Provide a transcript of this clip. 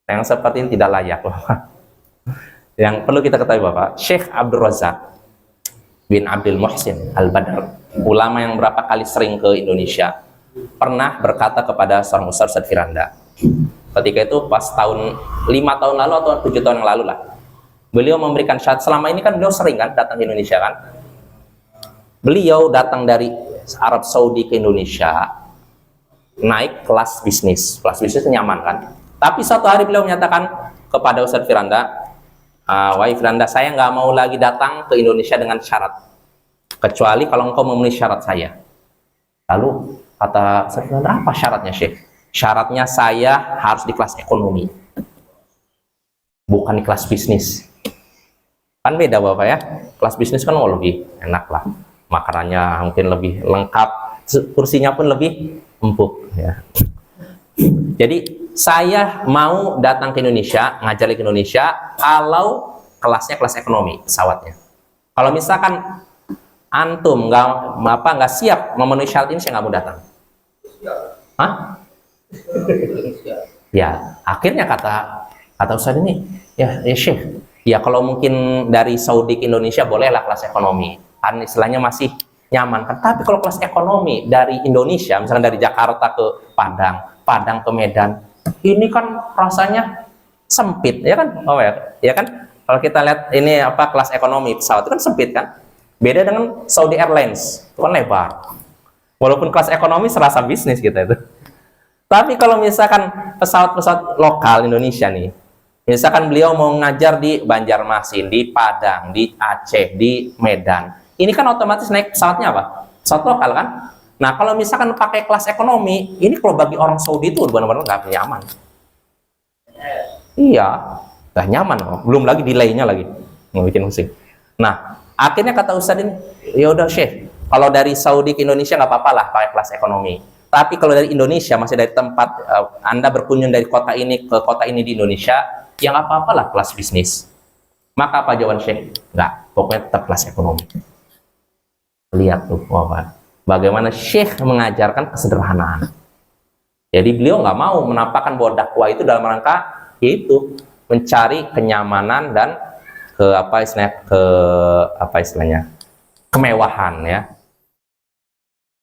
Yang seperti ini tidak layak, Bapak. Yang perlu kita ketahui, Bapak, Syekh Abdul Razak bin Abdul Muhsin Al-Badr, ulama yang berapa kali sering ke Indonesia, pernah berkata kepada seorang Ustaz Firanda. Ketika itu pas 5 tahun lalu atau 7 tahun yang lalu lah. Beliau memberikan syarat, selama ini kan beliau sering kan datang ke Indonesia kan. Beliau datang dari Arab Saudi ke Indonesia, naik kelas bisnis. Kelas bisnis nyaman kan. Tapi satu hari beliau menyatakan kepada Ustaz Firanda, wahai Firanda, saya nggak mau lagi datang ke Indonesia dengan syarat, kecuali kalau engkau memenuhi syarat saya. Lalu kata Ustaz Firanda, apa syaratnya, Syekh? Syaratnya saya harus di kelas ekonomi, bukan di kelas bisnis. Kan beda, Bapak ya. Kelas bisnis kan lebih enak lah, makanannya mungkin lebih lengkap, kursinya pun lebih empuk ya. Jadi saya mau datang ke Indonesia, ngajar ke Indonesia kalau kelasnya kelas ekonomi pesawatnya. Kalau misalkan antum nggak siap memenuhi syarat ini, saya nggak mau datang. Hah? Ya, akhirnya kata Ustaz ini, ya Syekh, ya kalau mungkin dari Saudi ke Indonesia bolehlah kelas ekonomi, kan istilahnya masih nyaman kan. Tapi kalau kelas ekonomi dari Indonesia, misalnya dari Jakarta ke Padang ke Medan, ini kan rasanya sempit, ya kan? Oh ya kan? Kalau kita lihat ini kelas ekonomi pesawat itu kan sempit kan? Beda dengan Saudi Airlines, itu kan lebar. Walaupun kelas ekonomi serasa bisnis kita itu. Tapi kalau misalkan pesawat-pesawat lokal Indonesia nih, misalkan beliau mau ngajar di Banjarmasin, di Padang, di Aceh, di Medan, ini kan otomatis naik pesawatnya apa? Pesawat lokal kan? Nah, kalau misalkan pakai kelas ekonomi, ini kalau bagi orang Saudi itu benar-benar nggak nyaman. Iya, nggak nyaman loh. Belum lagi delay-nya lagi, mau bikin pusing. Nah, akhirnya kata Ustadz ini, ya udah Syekh, kalau dari Saudi ke Indonesia nggak apa-apa lah pakai kelas ekonomi. Tapi kalau dari Indonesia, masih dari tempat Anda berkunjung dari kota ini ke kota ini di Indonesia, ya nggak apa-apa lah kelas bisnis. Maka apa jawaban Syekh? Nggak, pokoknya tetap kelas ekonomi. Lihat tuh, bagaimana Syekh mengajarkan kesederhanaan. Jadi beliau nggak mau menampakkan bahwa dakwah itu dalam rangka yaitu mencari kenyamanan dan kemewahan ya.